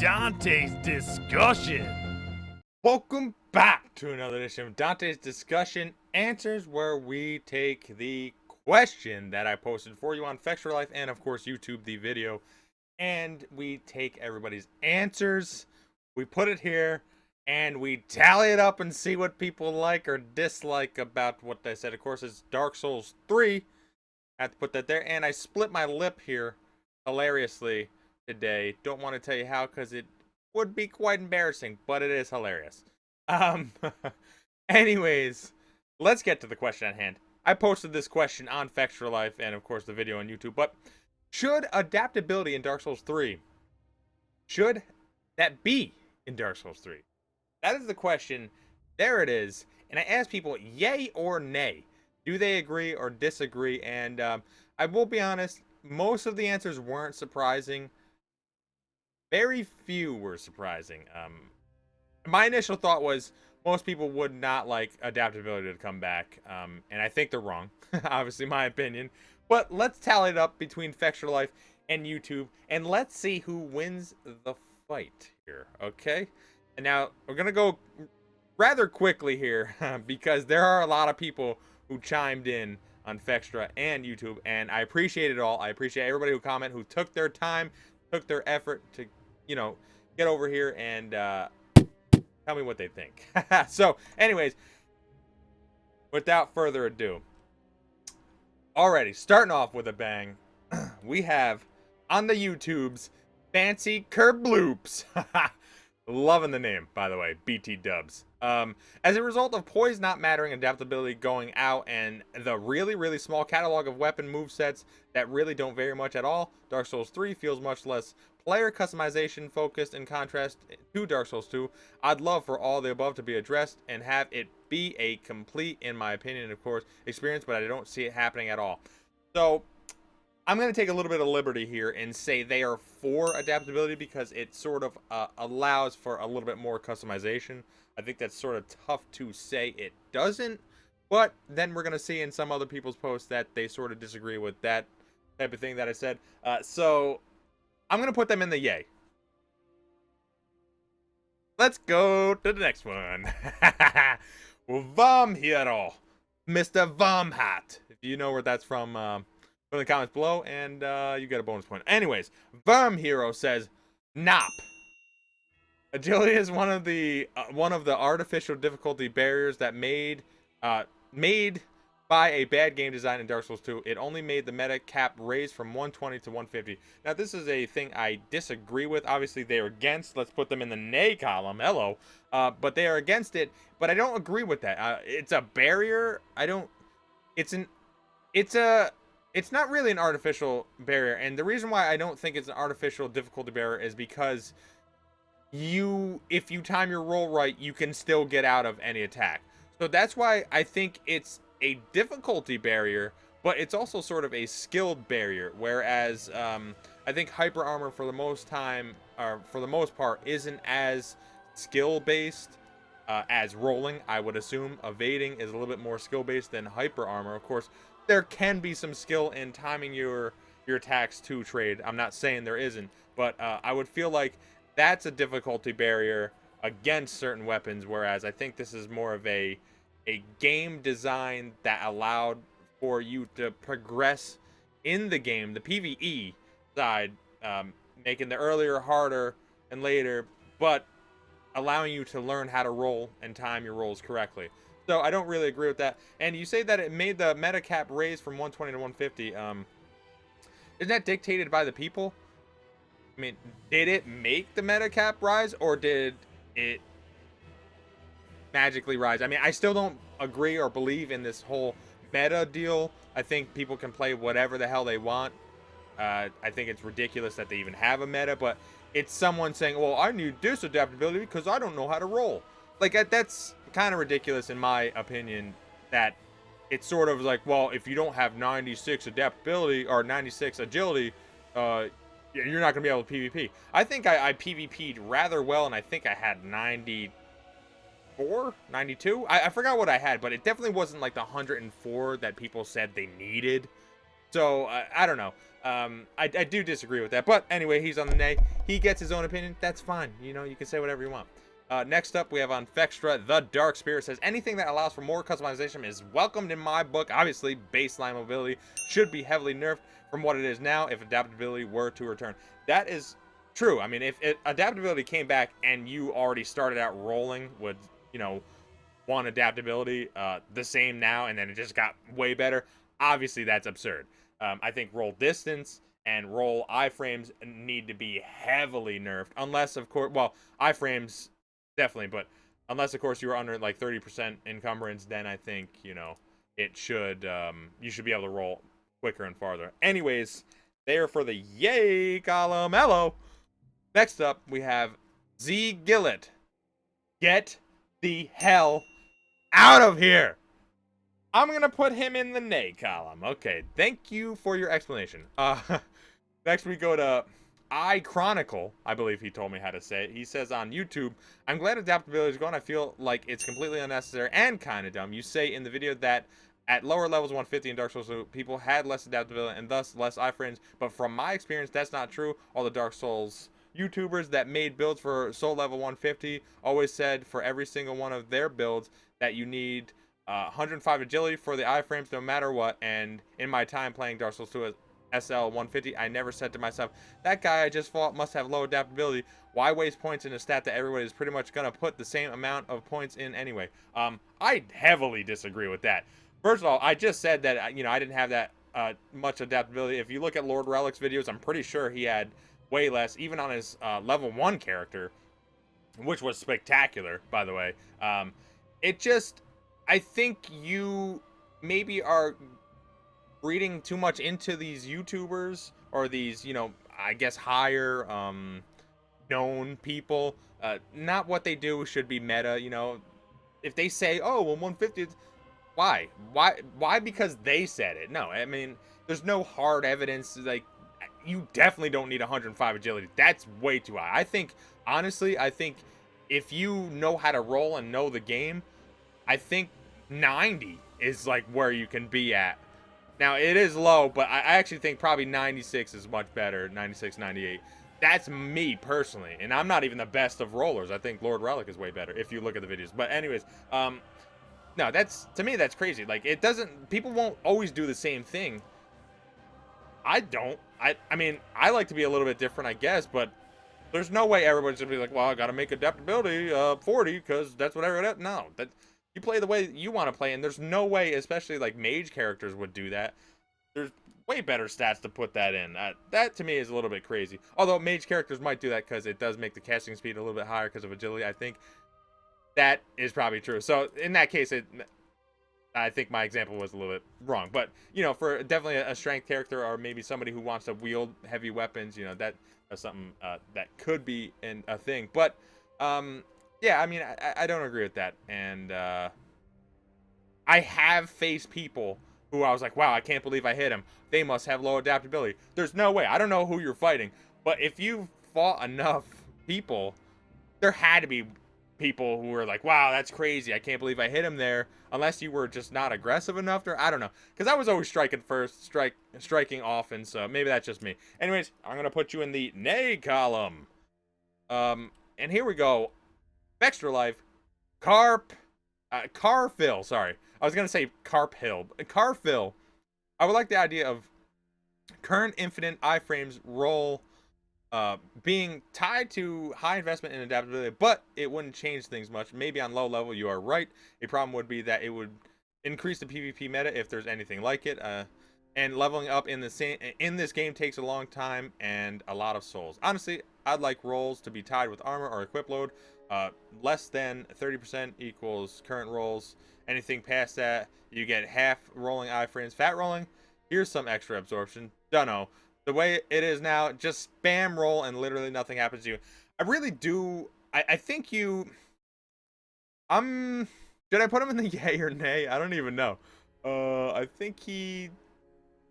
Dante's Discussion. Welcome back to another edition of Dante's Discussion Answers, where we take the question that I posted for you on Fextra Life and, of course, YouTube, the video, and we take everybody's answers, we put it here, and we tally it up and see what people like or dislike about what I said. Of course, it's Dark Souls 3. I have to put that there, and I split my lip here hilariously today. Don't want to tell you how, because it would be quite embarrassing, but it is hilarious. Anyways, let's get to the question at hand. I posted this question on Fextra Life and, of course, the video on YouTube, but should adaptability in Dark Souls 3, should that be in Dark Souls 3? That is the question. There it is. And I asked people, yay or nay? Do they agree or disagree? And I will be honest, most of the answers weren't surprising. Very few were surprising. My initial thought was most people would not like adaptability to come back. And I think they're wrong. Obviously, my opinion. But let's tally it up between Fextra Life and YouTube. And let's see who wins the fight here. Okay? And now, we're going to go rather quickly here. Because there are a lot of people who chimed in on Fextra and YouTube. And I appreciate it all. I appreciate everybody who commented, who took their time, took their effort to, you know, get over here and tell me what they think. So, anyways, without further ado, already starting off with a bang, we have on the YouTubes Fancy Kerbloops. Loving the name, by the way, BT dubs. As a result of poise not mattering, adaptability going out, and the really small catalog of weapon movesets that really don't vary much at all, Dark Souls 3 feels much less player customization focused in contrast to Dark Souls 2. I'd love for all the above to be addressed and have it be a complete, in my opinion, of course, experience, but I don't see it happening at all. So I'm going to take a little bit of liberty here and say they are for adaptability because it sort of allows for a little bit more customization. I think that's sort of tough to say it doesn't, but then we're going to see in some other people's posts that they sort of disagree with that type of thing that I said. So I'm going to put them in the yay. Let's go to the next one. Vom Hero, Mr. Vomhat. If you know where that's from in the comments below, and you get a bonus point. Anyways, Verm Hero says, "Nop. Agility is one of the artificial difficulty barriers that made by a bad game design in Dark Souls 2. It only made the meta cap raise from 120 to 150. Now, this is a thing I disagree with. Obviously, they are against. Let's put them in the nay column. Hello. But they are against it. But I don't agree with that. It's a barrier. It's not really an artificial barrier. And the reason why I don't think it's an artificial difficulty barrier is because if you time your roll right, you can still get out of any attack. So that's why I think it's a difficulty barrier, but it's also sort of a skilled barrier. Whereas I think hyper armor for the most part isn't as skill based as rolling. I would assume evading is a little bit more skill based than hyper armor. Of course, there can be some skill in timing your attacks to trade. I'm not saying there isn't, but I would feel like that's a difficulty barrier against certain weapons, whereas I think this is more of a game design that allowed for you to progress in the game, the PvE side, making the earlier harder and later, but allowing you to learn how to roll and time your rolls correctly. So I don't really agree with that. And you say that it made the meta cap raise from 120 to 150. Isn't that dictated by the people? I mean, did it make the meta cap rise, or did it magically rise? I mean, I still don't agree or believe in this whole meta deal. I think people can play whatever the hell they want. I think it's ridiculous that they even have a meta, but it's someone saying, well, I need this adaptability because I don't know how to roll. Like, that's kind of ridiculous in my opinion, that it's sort of like, well, if you don't have 96 adaptability or 96 agility, you're not going to be able to PvP. I think I PvP'd rather well, and I think I had 94, 92. I forgot what I had, but it definitely wasn't like the 104 that people said they needed So I don't know. I do disagree with that. But anyway, he's on the nay. He gets his own opinion. That's fine. You know, you can say whatever you want. Next up, we have on Fextra, the Dark Spirit says, anything that allows for more customization is welcomed in my book. Obviously, baseline mobility should be heavily nerfed from what it is now if adaptability were to return. That is true. I mean, if adaptability came back and you already started out rolling with, you know, one adaptability the same now and then it just got way better, obviously that's absurd. I think roll distance and roll iframes need to be heavily nerfed, unless, of course, well, iframes definitely, but unless, of course, you were under like 30% encumbrance, then I think, you know, it should, you should be able to roll quicker and farther. Anyways, there for the yay column. Hello. Next up, we have Z Gillett. Get the hell out of here. I'm going to put him in the nay column. Okay, thank you for your explanation. Next we go to I Chronicle, I believe he told me how to say it. He says on YouTube, I'm glad adaptability is gone. I feel like it's completely unnecessary and kind of dumb. You say in the video that at lower levels 150 in Dark Souls, people had less adaptability and thus less iframes. But from my experience, that's not true. All the Dark Souls YouTubers that made builds for soul level 150 always said for every single one of their builds that you need 105 agility for the iframes no matter what. And in my time playing Dark Souls 2 SL 150, I never said to myself, that guy I just fought must have low adaptability. Why waste points in a stat that everybody is pretty much going to put the same amount of points in anyway? I heavily disagree with that. First of all, I just said that, you know, I didn't have that much adaptability. If you look at Lord Relic's videos, I'm pretty sure he had way less, even on his level 1 character, which was spectacular, by the way. It just, I think you maybe are reading too much into these YouTubers or these, you know, I guess higher known people. Not what they do should be meta, you know. If they say, oh, well, 150, why because they said it? No, I mean, there's no hard evidence. Like, you definitely don't need 105 agility. That's way too high. I think, honestly, I think if you know how to roll and know the game, I think 90 is like where you can be at. Now, it is low, but I actually think probably 96 is much better. 96, 98. That's me personally, and I'm not even the best of rollers. I think Lord Relic is way better if you look at the videos. But anyways, no, that's, to me, that's crazy. Like, it doesn't, people won't always do the same thing. I don't. I mean, I like to be a little bit different, I guess, but there's no way everybody's gonna be like, well, I gotta make adaptability 40 because that's what everyone. No, that you play the way you want to play, and there's no way, especially like mage characters would do that. There's way better stats to put that in. That to me is a little bit crazy. Although mage characters might do that because it does make the casting speed a little bit higher because of agility. I think that is probably true. So in that case, I think my example was a little bit wrong. But, you know, for definitely a strength character or maybe somebody who wants to wield heavy weapons, you know, that's something that could be a thing. But, yeah, I mean, I don't agree with that. And I have faced people who I was like, wow, I can't believe I hit him. They must have low adaptability. There's no way. I don't know who you're fighting. But if you fought enough people, there had to be people who were like, wow, that's crazy. I can't believe I hit him there. Unless you were just not aggressive enough. I don't know. Because I was always striking first, striking often. So maybe that's just me. Anyways, I'm going to put you in the nay column. And here we go. Extra Life. Carfill. Sorry. I was going to say Carp Hill. Carfill. I would like the idea of current infinite iframes roll being tied to high investment in adaptability, but it wouldn't change things much. Maybe on low level, you are right. A problem would be that it would increase the PvP meta if there's anything like it. And leveling up in this game takes a long time and a lot of souls. Honestly, I'd like rolls to be tied with armor or equip load. Less than 30% equals current rolls. Anything past that, you get half rolling iframes. Fat rolling, here's some extra absorption. Dunno. The way it is now, just spam roll and literally nothing happens to you. I really do. I think you. Did I put him in the yay or nay? I don't even know. I think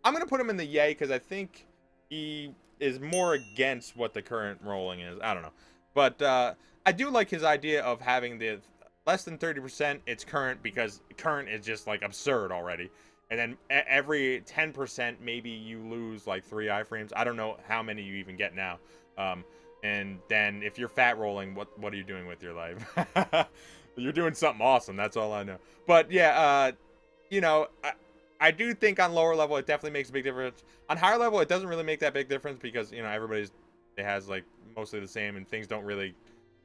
I'm gonna put him in the yay because I think he is more against what the current rolling is. I don't know, but I do like his idea of having the less than 30%. It's current because current is just like absurd already. and then every 10% maybe you lose like 3 iframes. I don't know how many you even get now. And then if you're fat rolling, what are you doing with your life? You're doing something awesome. That's all I know. But yeah, you know, I do think on lower level it definitely makes a big difference. On higher level, it doesn't really make that big difference because, you know, it has like mostly the same, and things don't really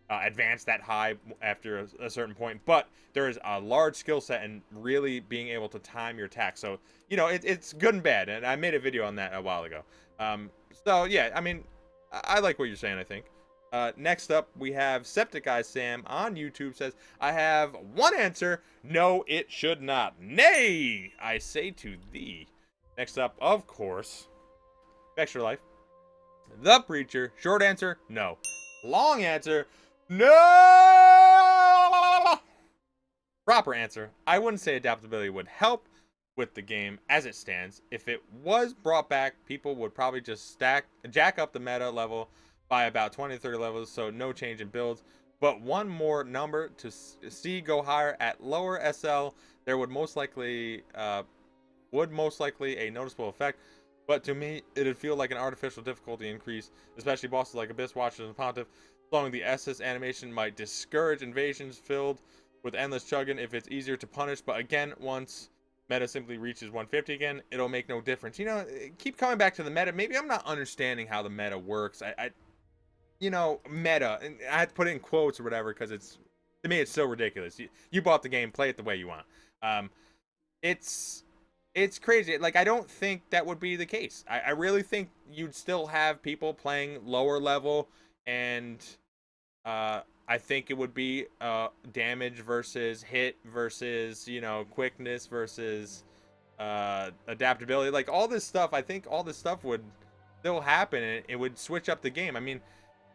advance that high after a certain point. But there is a large skill set in really being able to time your attack. So, you know, it's good and bad, and I made a video on that a while ago. So yeah, I mean, I like what you're saying, I think. Next up, we have Septic Eye Sam on YouTube says, I have one answer. No, it should not. Nay, I say to thee. Next up, of course, Extra Life. The Preacher. Short answer, no. Long answer, no. Proper answer, I wouldn't say adaptability would help with the game as it stands. If it was brought back, people would probably just jack up the meta level by about 20 to 30 levels, so no change in builds. But one more number to see go higher at lower SL, there would most likely a noticeable effect. But to me, it'd feel like an artificial difficulty increase, especially bosses like Abyss Watchers and Pontiff. Slowing the SS animation might discourage invasions filled with endless chugging if it's easier to punish. But again, once meta simply reaches 150 again, it'll make no difference. You know, keep coming back to the meta. Maybe I'm not understanding how the meta works. You know, meta, and I had to put it in quotes or whatever because to me it's so ridiculous. You bought the game, play it the way you want. It's crazy. Like, I don't think that would be the case. I really think you'd still have people playing lower level, and I think it would be damage versus hit versus, you know, quickness versus adaptability. Like, all this stuff, I think all this stuff would still happen, and it would switch up the game. I mean,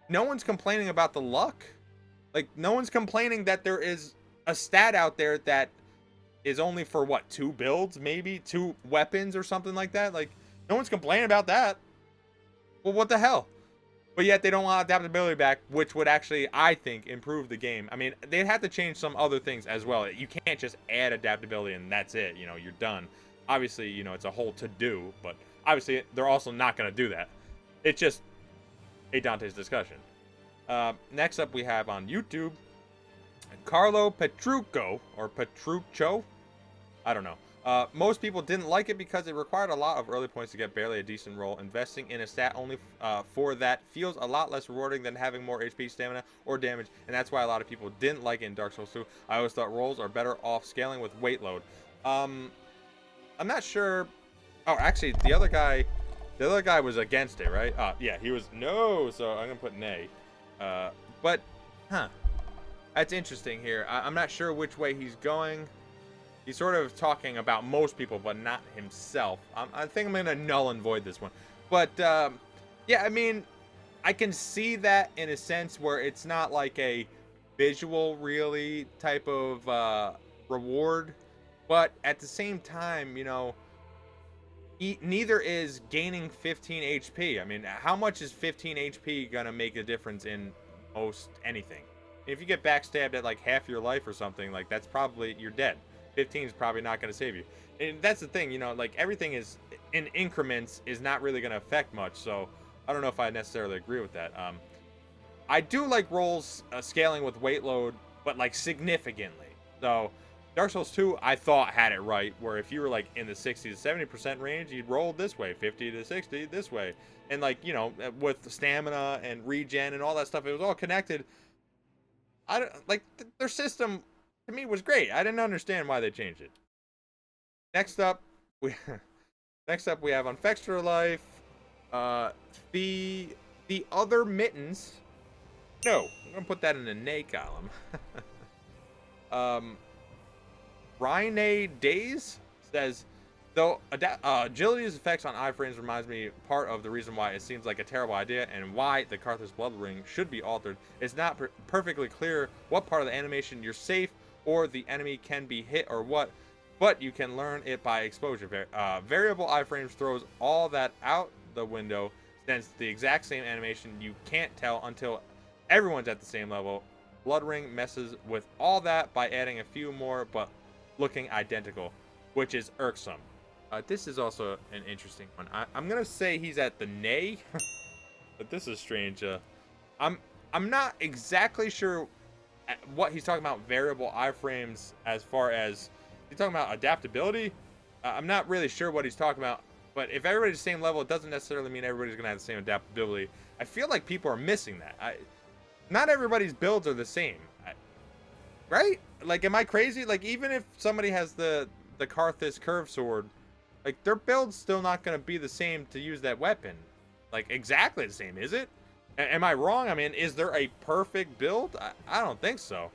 no one's complaining about the luck. Like, no one's complaining that there is a stat out there that is only for what, 2 builds, maybe 2 weapons or something like that. Like, no one's complaining about that. Well, what the hell? But yet they don't want adaptability back, which would actually, I think, improve the game. I mean, they'd have to change some other things as well. You can't just add adaptability and that's it. You know, you're done. Obviously, you know, it's a whole to-do, but obviously they're also not going to do that. It's just a Dante's discussion. Next up, we have on YouTube, Carlo Petrucco, or Petruccio. I don't know. Most people didn't like it because it required a lot of early points to get barely a decent roll. Investing in a stat only for that feels a lot less rewarding than having more HP, stamina, or damage, and that's why a lot of people didn't like it in Dark Souls 2. I always thought rolls are better off scaling with weight load. I'm not sure. Oh, actually, the other guy was against it, right? Yeah, he was no, so I'm gonna put nay. But, that's interesting here. I'm not sure which way he's going. He's sort of talking about most people, but not himself. I think I'm going to null and void this one. But, yeah, I mean, I can see that in a sense where it's not like a visual, really, type of reward. But at the same time, you know, neither is gaining 15 HP. I mean, how much is 15 HP going to make a difference in most anything? If you get backstabbed at like half your life or something, like that's probably, you're dead. 15 is probably not going to save you. And that's the thing, you know, like everything is in increments is not really going to affect much. So I don't know if I necessarily agree with that. I do like rolls scaling with weight load, but like significantly. So Dark Souls 2, I thought had it right, where if you were like in the 60 to 70% range, you'd roll this way, 50 to 60 this way. And like, you know, with stamina and regen and all that stuff, it was all connected. I don't like their system to me was great. I didn't understand why they changed it. Next up, we have on Fextra Life, the other mittens. No, I'm gonna put that in the nay column. Ryan Days says, though agility's effects on iframes reminds me part of the reason why it seems like a terrible idea and why the Carthus Blood Ring should be altered. It's not perfectly clear what part of the animation you're safe or the enemy can be hit or what, but you can learn it by exposure. Variable iframes throws all that out the window since the exact same animation you can't tell until everyone's at the same level. Blood Ring messes with all that by adding a few more but looking identical, which is irksome. This is also an interesting one. I'm gonna say he's at the nay, but this is strange. I'm I'm not exactly sure what he's talking about variable iframes as far as he's talking about adaptability. I'm not really sure what he's talking about, but if everybody's the same level, it doesn't necessarily mean everybody's gonna have the same adaptability. I feel like people are missing that. Not everybody's builds are the same, right? Like, am I crazy? Like, even if somebody has the Karthus curved sword, like their build's still not gonna be the same to use that weapon, like exactly the same, is it? Am I wrong? I mean, is there a perfect build? I don't think so.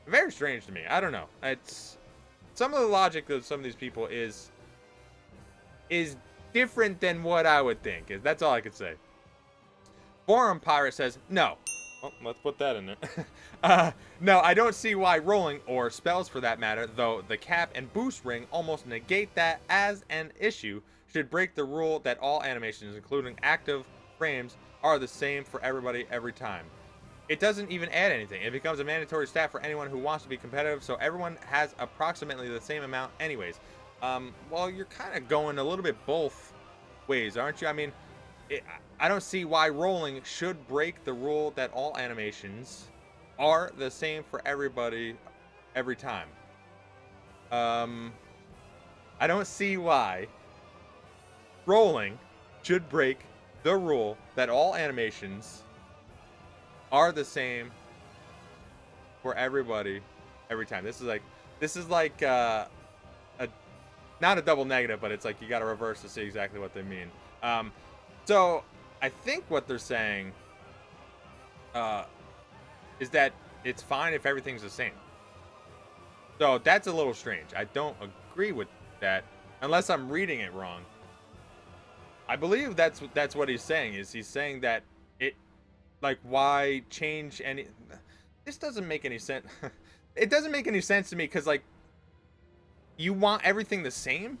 Very strange to me. I don't know. It's some of the logic of some of these people is different than what I would think. That's all I could say. Forum Pirate says no. Well, let's put that in there. No, I don't see why rolling, or spells for that matter, though the cap and boost ring almost negate that as an issue, should break the rule that all animations, including active frames, are the same for everybody every time. It doesn't even add anything. It becomes a mandatory stat for anyone who wants to be competitive, so everyone has approximately the same amount anyways. Well, you're kind of going a little bit both ways, aren't you? I mean, I don't see why rolling should break the rule that all animations are the same for everybody every time. I don't see why rolling should break the rule that all animations are the same for everybody every time. This is like not a double negative, but it's like you got to reverse to see exactly what they mean. So I think what they're saying is that it's fine if everything's the same. So that's a little strange. I don't agree with that unless I'm reading it wrong. I believe that's what he's saying. Is he's saying that it, like, why change any? This doesn't make any sense. It doesn't make any sense to me, because like, you want everything the same?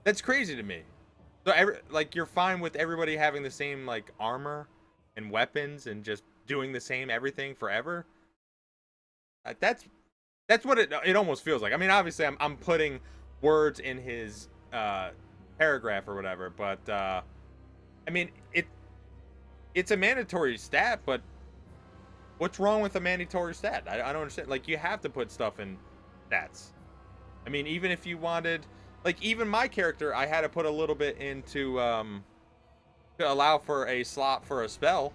That's crazy to me. So like, you're fine with everybody having the same like armor and weapons and just doing the same everything forever? That's what it almost feels like. I mean, obviously I'm putting words in his paragraph or whatever, but I mean, it's a mandatory stat, but what's wrong with a mandatory stat? I don't understand. Like, you have to put stuff in stats. I mean, even if you wanted, like, even my character, I had to put a little bit into to allow for a slot for a spell.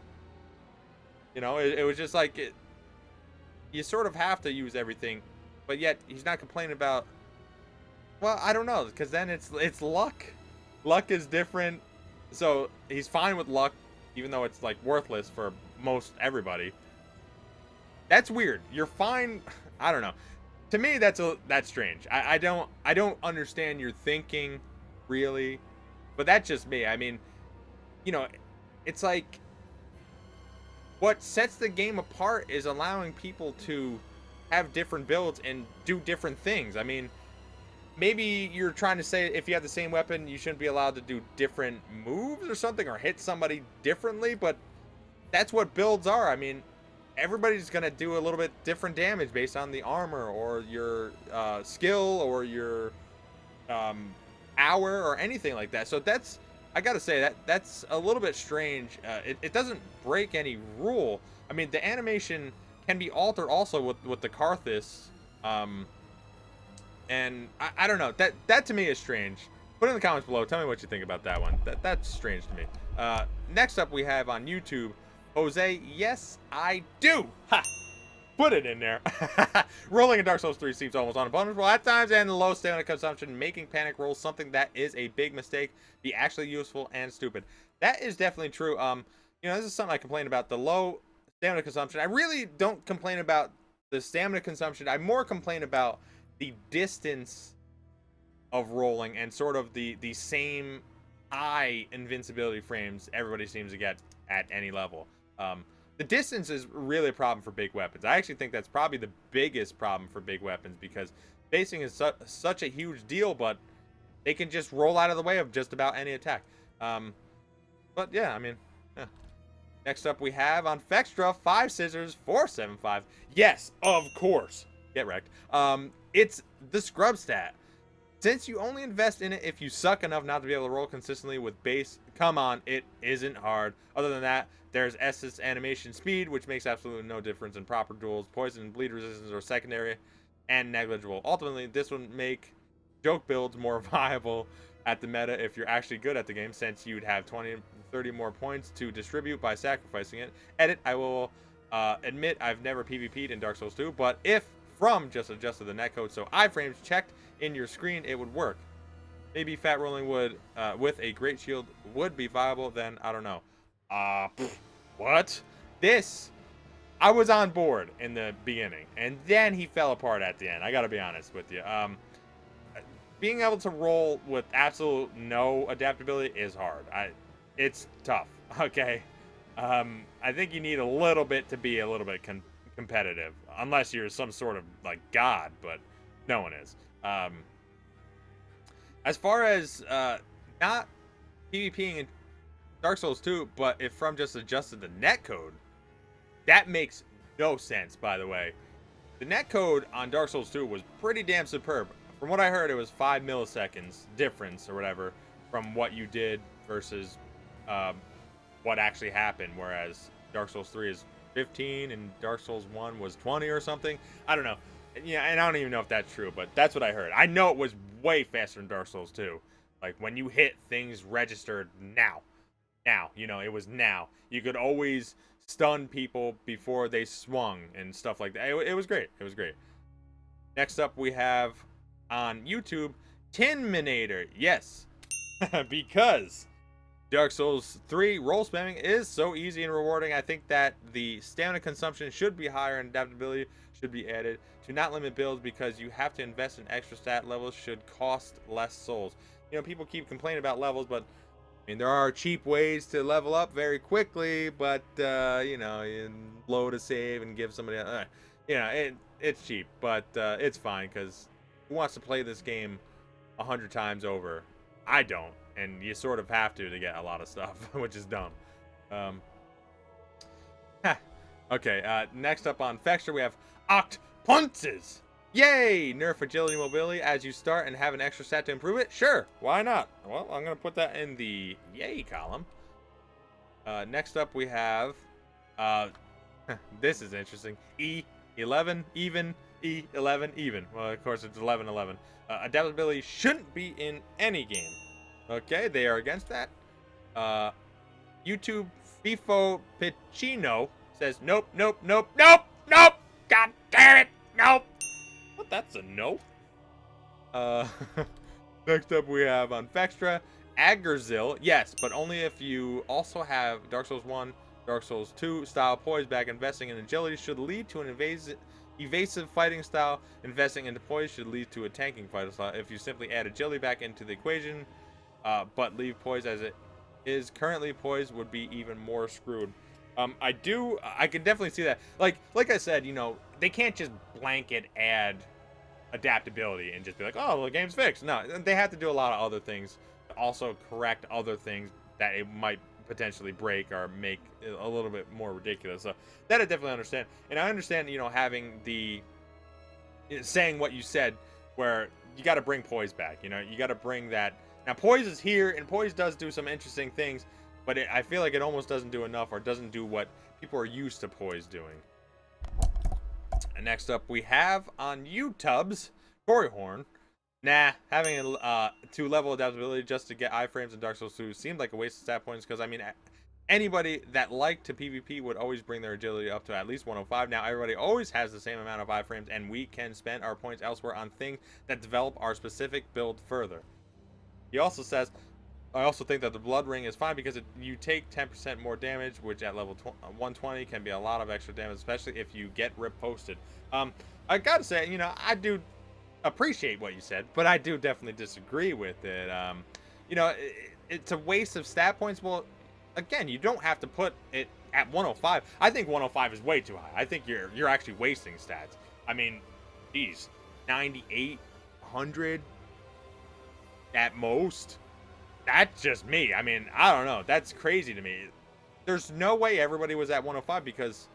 You know, it was just like you sort of have to use everything, but yet he's not complaining about. Well, I don't know, because then it's luck. Luck is different, so he's fine with luck, even though it's like worthless for most everybody. That's weird. You're fine. I don't know. To me, that's strange. I don't understand your thinking, really, but that's just me. I mean, you know, it's like what sets the game apart is allowing people to have different builds and do different things. I mean, maybe you're trying to say if you have the same weapon, you shouldn't be allowed to do different moves or something, or hit somebody differently, but that's what builds are. I mean, everybody's going to do a little bit different damage based on the armor or your skill or your hour or anything like that. So that's, I got to say, that's a little bit strange. It doesn't break any rule. I mean, the animation can be altered also with the Karthus. And I don't know, that to me is strange. Put it in the comments below. Tell me what you think about that one. That's strange to me. Next up, we have on YouTube, Jose. Yes, I do. Ha! Put it in there. Rolling in Dark Souls 3 seems almost unpunishable at times, and the low stamina consumption making panic rolls something that is a big mistake be actually useful and stupid. That is definitely true. You know, this is something I complain about, the low stamina consumption. I really don't complain about the stamina consumption. I more complain about the distance of rolling and sort of the same high invincibility frames everybody seems to get at any level. The distance is really a problem for big weapons. I actually think that's probably the biggest problem for big weapons, because spacing is such a huge deal, but they can just roll out of the way of just about any attack. But yeah, I mean, yeah. Next up we have on Fextra, 5 scissors 475. Yes, of course. Get wrecked. It's the scrub stat. Since you only invest in it if you suck enough not to be able to roll consistently with base, come on, it isn't hard. Other than that, there's S's animation speed, which makes absolutely no difference in proper duels. Poison and bleed resistance are secondary and negligible. Ultimately, this would make joke builds more viable at the meta if you're actually good at the game, since you'd have 20 30 more points to distribute by sacrificing it. Edit, I will admit I've never PvP'd in Dark Souls 2, but if from just adjusted the netcode so iframes checked in your screen, it would work. Maybe fat rolling would with a great shield would be viable, then I don't know. What? This, I was on board in the beginning, and then he fell apart at the end. I gotta be honest with you. Being able to roll with absolute no adaptability is hard. It's tough, okay? I think you need a little bit to be a little bit competitive, unless you're some sort of, like, god, but no one is. As far as not PvPing in Dark Souls 2, but if from just adjusted the netcode, that makes no sense, by the way. The netcode on Dark Souls 2 was pretty damn superb. From what I heard, it was 5 milliseconds difference or whatever from what you did versus what actually happened, whereas Dark Souls 3 is 15 and Dark Souls 1 was 20 or something. I don't know. Yeah, and I don't even know if that's true, but that's what I heard. I know it was way faster in Dark Souls 2. Like, when you hit, things registered now. Now, you know, it was now. You could always stun people before they swung and stuff like that. It was great. It was great. Next up, we have on YouTube, Tinminator. Yes, because Dark Souls 3 roll spamming is so easy and rewarding. I think that the stamina consumption should be higher and adaptability should be added to not limit builds, because you have to invest in extra stat levels should cost less souls. You know, people keep complaining about levels, but I mean, there are cheap ways to level up very quickly, but you know, you load a save and give somebody you know, it's cheap, but it's fine, because who wants to play this game 100 times over? I don't, and you sort of have to get a lot of stuff, which is dumb. Okay, next up on Fexture, we have Octpunces. Yay! Nerf agility mobility as you start and have an extra stat to improve it? Sure, why not? Well, I'm going to put that in the yay column. Next up, we have, this is interesting, E11 even, E11 even. Well, of course, it's 11-11. Adaptability shouldn't be in any game. Okay, they are against that. YouTube FIFO Piccino says, nope, nope, nope, nope, nope! God damn it, nope! What, that's a no? Next up we have on Fextra, Agerzil. Yes, but only if you also have Dark Souls 1, Dark Souls 2 style poise back. Investing in agility should lead to an evasive fighting style. Investing into poise should lead to a tanking fighting style. If you simply add agility back into the equation, but leave poise as it is currently, poise would be even more screwed. I can definitely see that. Like I said, you know, they can't just blanket add adaptability and just be like, oh, the game's fixed. No, they have to do a lot of other things to also correct other things that it might potentially break or make a little bit more ridiculous. So that I definitely understand. And I understand, you know, having the saying what you said, where you got to bring poise back. You know, you got to bring that. Now, poise is here, and poise does do some interesting things, but I feel like it almost doesn't do enough, or doesn't do what people are used to poise doing. And next up, we have on YouTube's Corey Horn. Nah, having a 2-level adaptability just to get iframes in Dark Souls 2 seemed like a waste of stat points, because, I mean, anybody that liked to PvP would always bring their agility up to at least 105. Now, everybody always has the same amount of iframes, and we can spend our points elsewhere on things that develop our specific build further. He also says, I also think that the Blood Ring is fine because you take 10% more damage, which at level 120 can be a lot of extra damage, especially if you get rip-posted. I gotta say, you know, I do appreciate what you said, but I do definitely disagree with it. You know, it's a waste of stat points. Well, again, you don't have to put it at 105. I think 105 is way too high. I think you're actually wasting stats. I mean, geez, 98, 100 at most. That's just me. I mean, I don't know. That's crazy to me. There's no way everybody was at 105, because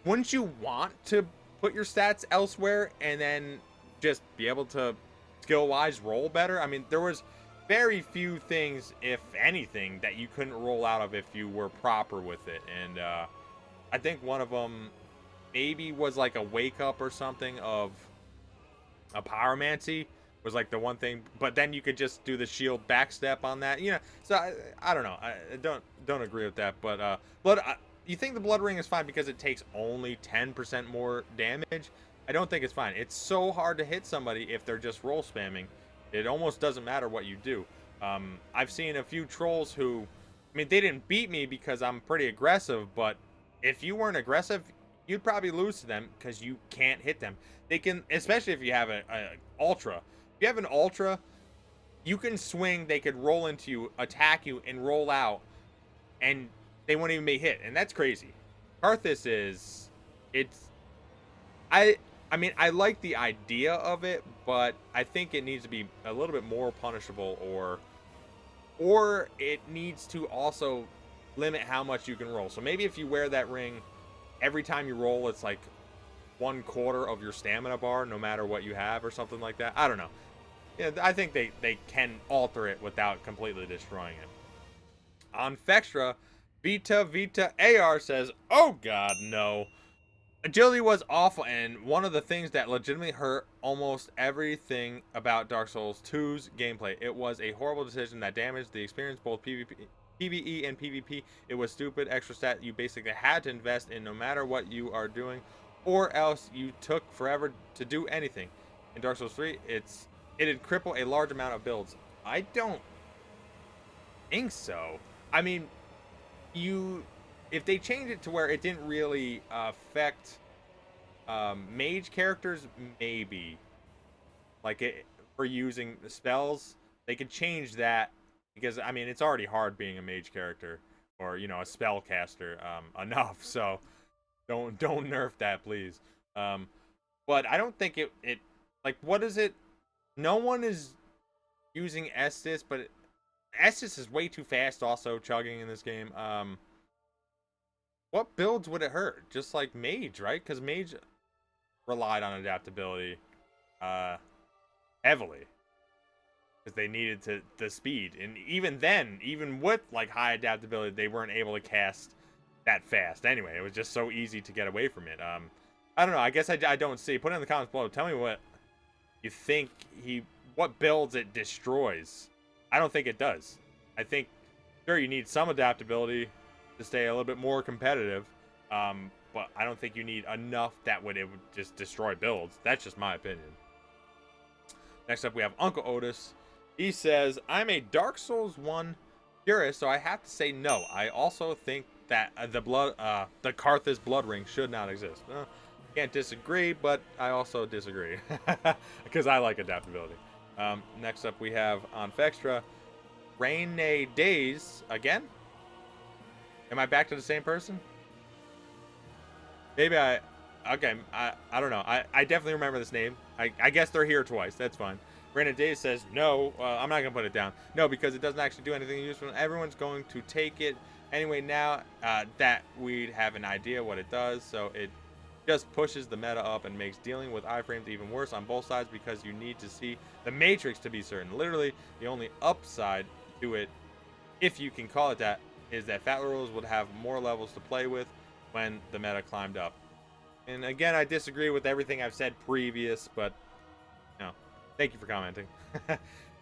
wouldn't you want to put your stats elsewhere and then just be able to skill-wise roll better. I mean, there was very few things, if anything, that you couldn't roll out of if you were proper with it. And I think one of them maybe was like a wake up or something of a pyromancy was like the one thing, but then you could just do the shield backstep on that, you know. So I don't know, I don't agree with that. But you think the blood ring is fine because it takes only 10% more damage? I don't think it's fine. It's so hard to hit somebody if they're just roll spamming. It almost doesn't matter what you do. I've seen a few trolls who, I mean, they didn't beat me because I'm pretty aggressive, but if you weren't aggressive, you'd probably lose to them because you can't hit them. They can, especially if you have a ultra. If you have an ultra, you can swing, they could roll into you, attack you, and roll out, and they won't even be hit, and that's crazy. Karthus is, I mean, I like the idea of it, but I think it needs to be a little bit more punishable, or it needs to also limit how much you can roll. So maybe if you wear that ring, every time you roll, it's like 1/4 of your stamina bar, no matter what you have, or something like that. I don't know. Yeah, I think they can alter it without completely destroying it. On Fextra, Vita AR says, "Oh God, no. Agility was awful, and one of the things that legitimately hurt almost everything about Dark Souls 2's gameplay. It was a horrible decision that damaged the experience, both PvE and PvP. It was stupid extra stat you basically had to invest in no matter what you are doing, or else you took forever to do anything. In Dark Souls 3, it'd cripple a large amount of builds." I don't think so. I mean, if they change it to where it didn't really affect mage characters, maybe like for using the spells, they could change that, because I mean, it's already hard being a mage character, or you know, a spellcaster enough. So don't nerf that, please. But I don't think it like, what is it? No one is using Estus, but Estus is way too fast also chugging in this game. What builds would it hurt? Just like mage, right? Because mage relied on adaptability heavily, because they needed the speed, and even then, even with like high adaptability, they weren't able to cast that fast anyway. It was just so easy to get away from it. I don't know, I guess I don't see. Put it in the comments below. Tell me what you think what builds it destroys. I don't think it does. I think, sure, you need some adaptability to stay a little bit more competitive, but I don't think you need enough that it would just destroy builds. That's just my opinion. Next up, we have Uncle Otis. He says, "I'm a Dark Souls 1 purist, so I have to say no. I also think that the Karthus blood ring should not exist." Can't disagree, but I also disagree because I like adaptability. Next up, we have on Fextra, Rainy Days again. Am I back to the same person? Maybe I don't know. I definitely remember this name. I guess they're here twice. That's fine. Rainy Days says, "No, I'm not gonna put it down. No, because it doesn't actually do anything useful. Everyone's going to take it anyway now that we'd have an idea what it does. So it just pushes the meta up and makes dealing with iframes even worse on both sides, because you need to see the matrix to be certain. Literally, the only upside to it, if you can call it that, is that Fat Rolls would have more levels to play with when the meta climbed up." And again, I disagree with everything I've said previous, but you know, thank you for commenting.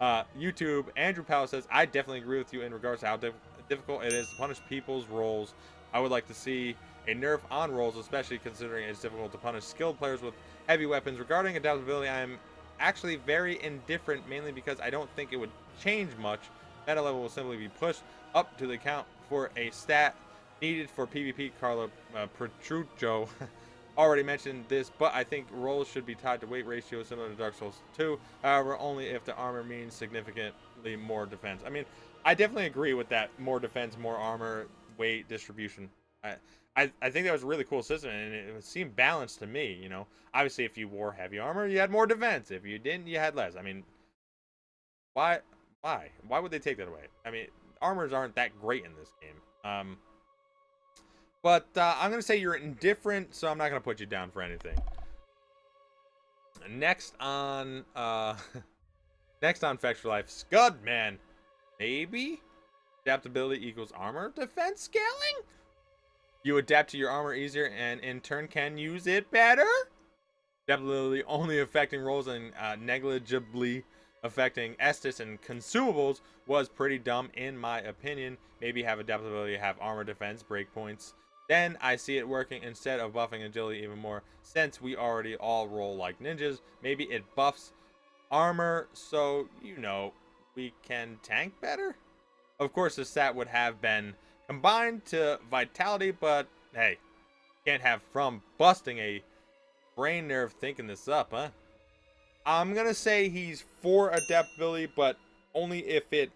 YouTube, Andrew Powell says, "I definitely agree with you in regards to how difficult it is to punish people's rolls. I would like to see a nerf on rolls, especially considering it's difficult to punish skilled players with heavy weapons. Regarding adaptability, I am actually very indifferent, mainly because I don't think it would change much. Meta level will simply be pushed up to the count for a stat needed for PvP. Carlo Petruccio already mentioned this, but I think rolls should be tied to weight ratio similar to Dark Souls 2. However, only if the armor means significantly more defense." I mean, I definitely agree with that. More defense, more armor, weight distribution. I think that was a really cool system, and it seemed balanced to me. You know, obviously, if you wore heavy armor, you had more defense. If you didn't, you had less. I mean, why would they take that away? I mean, armors aren't that great in this game. But I'm gonna say you're indifferent, so I'm not gonna put you down for anything. Next on Next on Facts for Life, Scudman. Maybe? Adaptability equals armor defense scaling? You adapt to your armor easier and in turn can use it better? Adaptability only affecting rolls and negligibly affecting Estus and consumables was pretty dumb in my opinion. Maybe have adaptability, have armor defense, breakpoints. Then I see it working instead of buffing agility even more. Since we already all roll like ninjas, maybe it buffs armor so, you know, we can tank better? Of course, the stat would have been combined to vitality, but hey, can't have from busting a brain nerve thinking this up, huh? I'm gonna say he's for adaptability, but only if it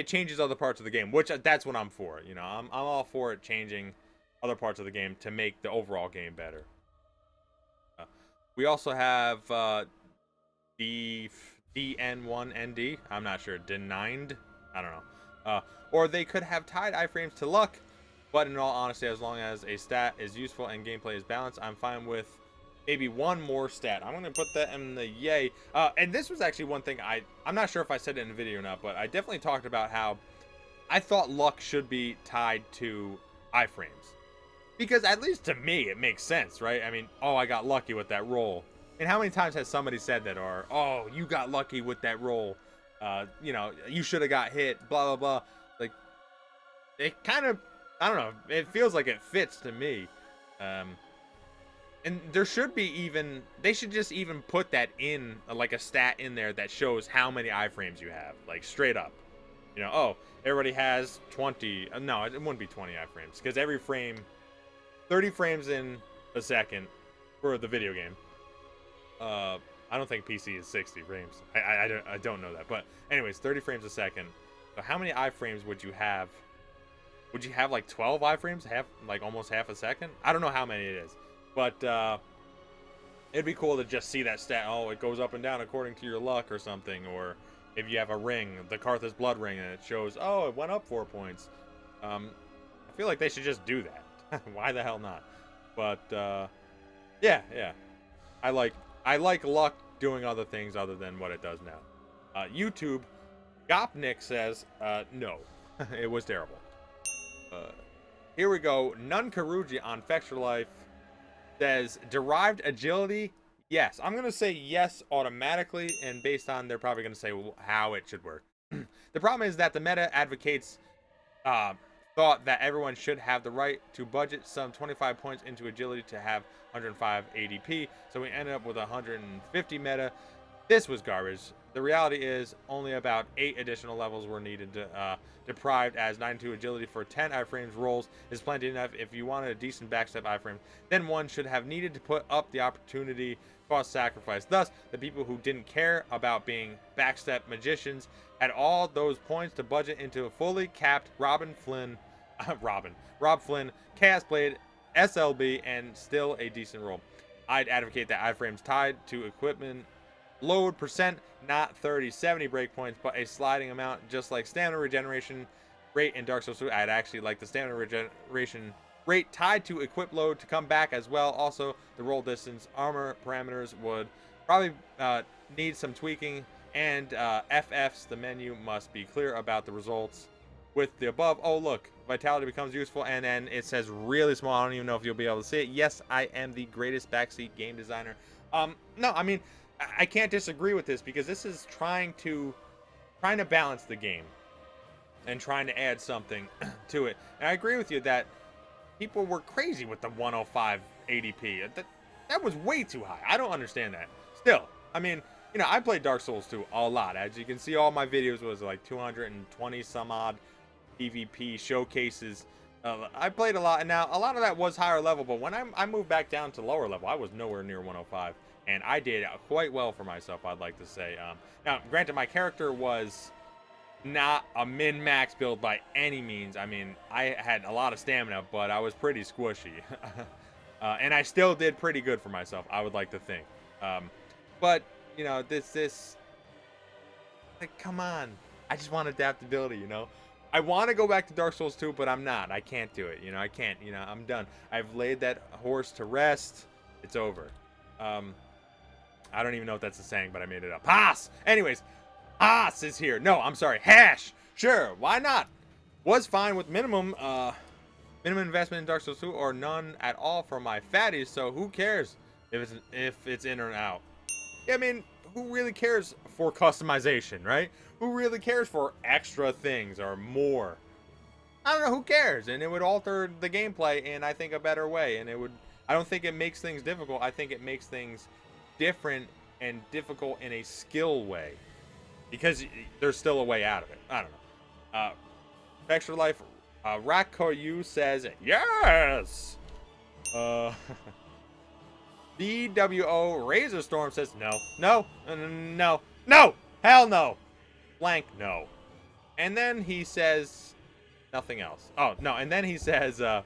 changes other parts of the game, which that's what I'm for. You know, I'm all for it changing other parts of the game to make the overall game better. We also have DN1ND. I'm not sure. Denied. I don't know. Or they could have tied iframes to luck, but in all honesty, as long as a stat is useful and gameplay is balanced, I'm fine with maybe one more stat. I'm going to put that in the yay. And this was actually one thing I'm not sure if I said it in the video or not, but I definitely talked about how I thought luck should be tied to iframes. Because at least to me, it makes sense, right? I mean, oh, I got lucky with that roll. And how many times has somebody said that? Or, oh, you got lucky with that roll. You know, you should have got hit, blah, blah, blah. Like, it kind of, I don't know, it feels like it fits to me. And there should be even, they should just even put that in, like a stat in there that shows how many iframes you have, like straight up. You know, oh, everybody has 20, no, it wouldn't be 20 iframes, because every frame, 30 frames in a second for the video game. I don't think PC is 60 frames. I don't know that, but anyways, 30 frames a second. So how many iframes would you have? Would you have like 12 iframes, like almost half a second? I don't know how many it is. But it'd be cool to just see that stat. Oh, it goes up and down according to your luck or something. Or if you have a ring, the Karthus blood ring, and it shows, oh, it went up 4 points. I feel like they should just do that. Why the hell not? But yeah. I like luck doing other things other than what it does now. YouTube, Gopnik says, no, it was terrible. Here we go. Nun Karuji on Facts for Life says derived agility. Yes, I'm gonna say yes automatically, and based on they're probably gonna say how it should work. The problem is that the meta advocates thought that everyone should have the right to budget some 25 points into agility to have 105 ADP, so we ended up with 150 meta. This was garbage. The reality is only about 8 additional levels were needed to deprived, as 92 agility for 10 iframes rolls is plenty enough. If you wanted a decent backstep iframe, then one should have needed to put up the opportunity cost sacrifice. Thus, the people who didn't care about being backstep magicians had all those points to budget into a fully capped Rob Flynn, Chaos Blade, SLB, and still a decent roll. I'd advocate that iframes tied to equipment load percent, not 30-70 breakpoints, but a sliding amount, just like stamina regeneration rate in Dark Souls 2. I'd actually like the stamina regeneration rate tied to equip load to come back as well. Also, the roll distance armor parameters would probably need some tweaking, and FFs, the menu, must be clear about the results with the above. Oh, look, vitality becomes useful, and then it says really small. I don't even know if you'll be able to see it. Yes, I am the greatest backseat game designer. No, I mean, I can't disagree with this, because this is trying to balance the game and trying to add something to it. And I agree with you that people were crazy with the 105 ADP. That was way too high. I don't understand that. Still, I mean, you know, I played Dark Souls 2 a lot. As you can see, all my videos was like 220 some odd PvP showcases. I played a lot, and now a lot of that was higher level, but when I moved back down to lower level, I was nowhere near 105. And I did quite well for myself, I'd like to say. Now, granted, my character was not a min-max build by any means. I mean, I had a lot of stamina, but I was pretty squishy. And I still did pretty good for myself, I would like to think. But, you know, this... Like, come on. I just want adaptability, you know? I want to go back to Dark Souls 2, but I'm not. I can't do it, you know? I can't, you know? I'm done. I've laid that horse to rest. It's over. I don't even know if that's a saying, but I made it up. Haas! Anyways, Haas is here. No, I'm sorry. Hash. Sure, why not? Was fine with minimum investment in Dark Souls 2 or none at all for my fatties, so who cares if it's in or out? Yeah, I mean, who really cares for customization, right? Who really cares for extra things or more? I don't know, who cares? And it would alter the gameplay in, I think, a better way. And I don't think it makes things difficult. I think it makes things different and difficult in a skill way. Because there's still a way out of it. I don't know. Extra Life, Rakoyu says, yes! BWO Razor Storm says, no, hell no! Blank no. And then he says, nothing else. Oh, no, and then he says, I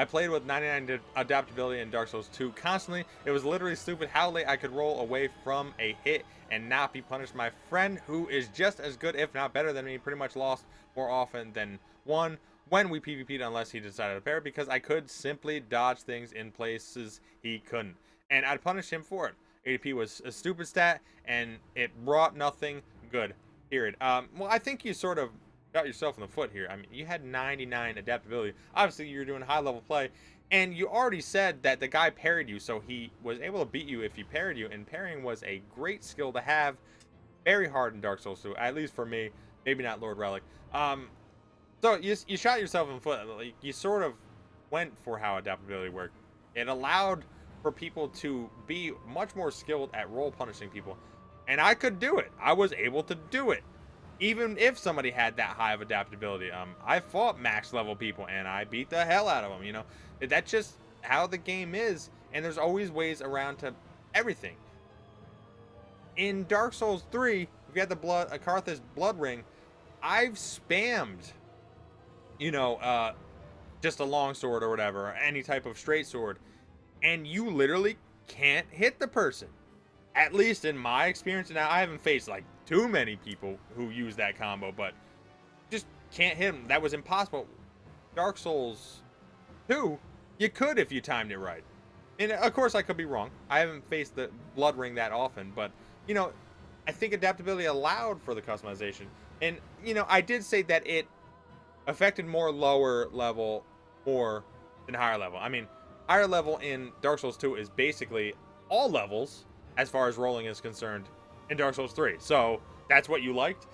played with 99 adaptability in Dark Souls 2 constantly. It was literally stupid how late I could roll away from a hit and not be punished. My friend, who is just as good, if not better than me, pretty much lost more often than won when we PvP'd unless he decided to pair, because I could simply dodge things in places he couldn't. And I'd punish him for it. ADP was a stupid stat, and it brought nothing good, period. Well, I think you sort of got yourself in the foot here. I mean, you had 99 adaptability. Obviously, you're doing high level play, and you already said that the guy parried you, so he was able to beat you if he parried you, and parrying was a great skill to have. Very hard in Dark Souls 2, at least for me. Maybe not Lord Relic. So you shot yourself in the foot. Like, you sort of went for how adaptability worked. It allowed for people to be much more skilled at roll punishing people, and I could do it. I was able to do it. Even if somebody had that high of adaptability, I fought max level people and I beat the hell out of them. You know, that's just how the game is, and there's always ways around to everything. In Dark Souls 3, if you had the Karthus blood ring, I've spammed, you know, just a long sword or whatever, or any type of straight sword, and you literally can't hit the person. At least in my experience. Now, I haven't faced like too many people who use that combo, but just can't hit them. That was impossible. Dark Souls 2, you could if you timed it right. And of course, I could be wrong. I haven't faced the blood ring that often, but you know, I think adaptability allowed for the customization. And you know, I did say that it affected more lower level more than higher level. I mean, higher level in Dark Souls 2 is basically all levels as far as rolling is concerned in Dark Souls 3. So that's what you liked.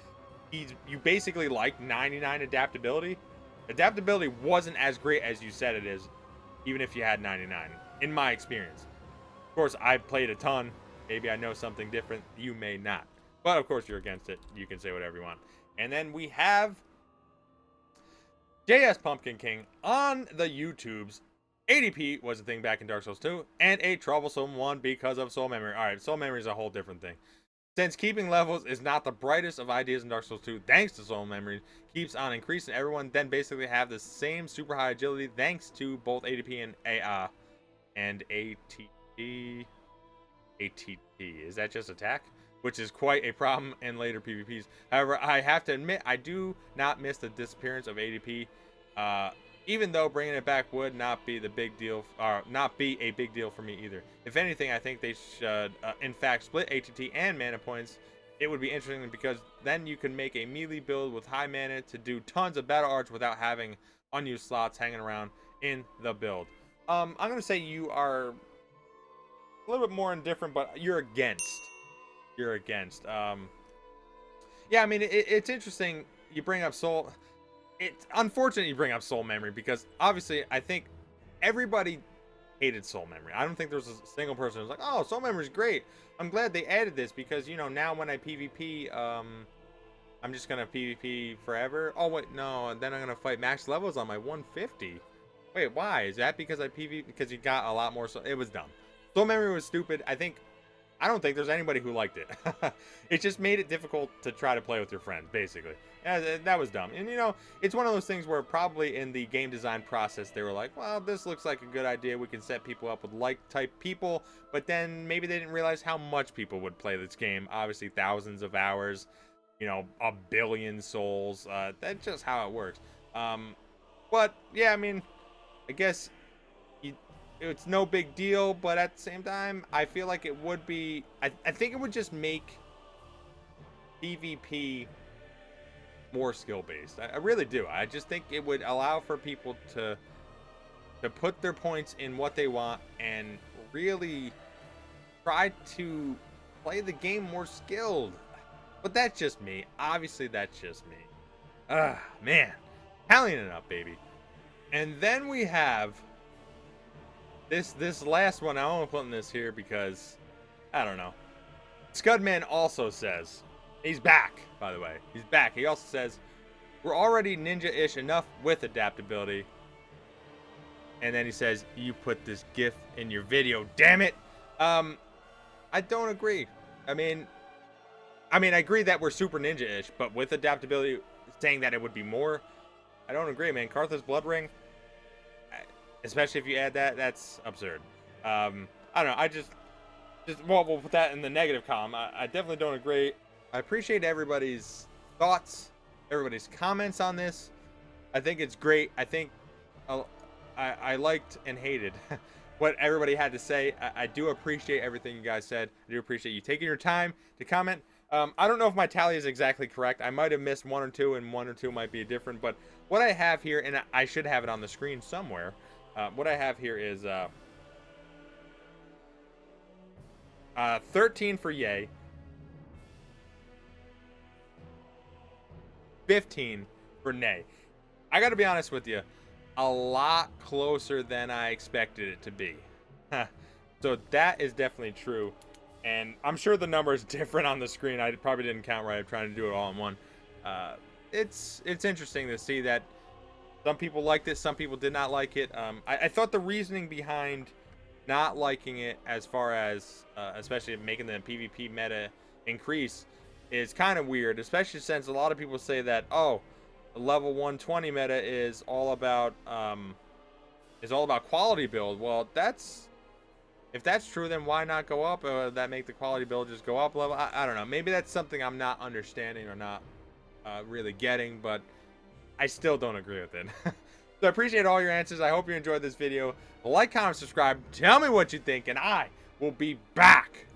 You basically liked 99 adaptability. Adaptability wasn't as great as you said it is, even if you had 99, in my experience. Of course, I've played a ton. Maybe I know something different. You may not. But of course, you're against it. You can say whatever you want. And then we have JS Pumpkin King on the YouTubes. ADP was a thing back in Dark Souls 2, and a troublesome one because of soul memory. Alright, soul memory is a whole different thing. Since keeping levels is not the brightest of ideas in Dark Souls 2, thanks to soul memory, keeps on increasing. Everyone then basically have the same super high agility thanks to both ADP and ATT. ATT. Is that just attack? Which is quite a problem in later PvPs. However, I have to admit, I do not miss the disappearance of ADP. Even though bringing it back would not be a big deal for me either. If anything, I think they should, in fact, split ATT and mana points. It would be interesting because then you can make a melee build with high mana to do tons of battle arts without having unused slots hanging around in the build. I'm gonna say you are a little bit more indifferent, but you're against. You're against. Yeah, I mean, it's interesting. You bring up soul. It's unfortunate you bring up soul memory because obviously I think everybody hated soul memory. I don't think there was a single person who was like, oh, soul memory is great. I'm glad they added this because, you know, now when I PvP, I'm just going to PvP forever. Oh, wait, no. And then I'm going to fight max levels on my 150. Wait, why? Is that because I PvP? Because you got a lot more. It was dumb. Soul memory was stupid. I don't think there's anybody who liked it. It just made it difficult to try to play with your friends, basically. Yeah, that was dumb. And, you know, it's one of those things where probably in the game design process, they were like, well, this looks like a good idea. We can set people up with like-type people. But then maybe they didn't realize how much people would play this game. Obviously, thousands of hours, you know, a billion souls. That's just how it works. But, yeah, I mean, I guess it's no big deal, but at the same time, I feel like it would be. I think it would just make PvP more skill based. I really do. I just think it would allow for people to put their points in what they want and really try to play the game more skilled. But that's just me. Obviously, that's just me. Man, tallying it up, baby. And then we have this last one. I want to put in this here because I don't know. Scudman also says he's back. By the way, he's back. He also says we're already ninja-ish enough with adaptability. And then he says, "You put this GIF in your video, damn it." I don't agree. I mean, I agree that we're super ninja-ish, but with adaptability, saying that it would be more, I don't agree, man. Cartha's Blood Ring, especially if you add that, that's absurd. I don't know. Well, we'll put that in the negative column. I definitely don't agree. I appreciate everybody's thoughts, everybody's comments on this. I think it's great. I think I liked and hated what everybody had to say. I do appreciate everything you guys said. I do appreciate you taking your time to comment. I don't know if my tally is exactly correct. I might have missed one or two, and one or two might be different. But what I have here, and I should have it on the screen somewhere. What I have here is 13 for yay, 15 for nay. I got to be honest with you. A lot closer than I expected it to be. So that is definitely true. And I'm sure the number is different on the screen. I probably didn't count right. I'm trying to do it all in one. It's interesting to see that some people liked it, some people did not like it. I thought the reasoning behind not liking it, as far as especially making the PvP meta increase, is kind of weird. Especially since a lot of people say that, oh, the level 120 meta is all about quality build. Well, if that's true, then why not go up? That make the quality build just go up level? I don't know. Maybe that's something I'm not understanding or not really getting, but I still don't agree with it. So I appreciate all your answers. I hope you enjoyed this video. Like, comment, subscribe. Tell me what you think, and I will be back.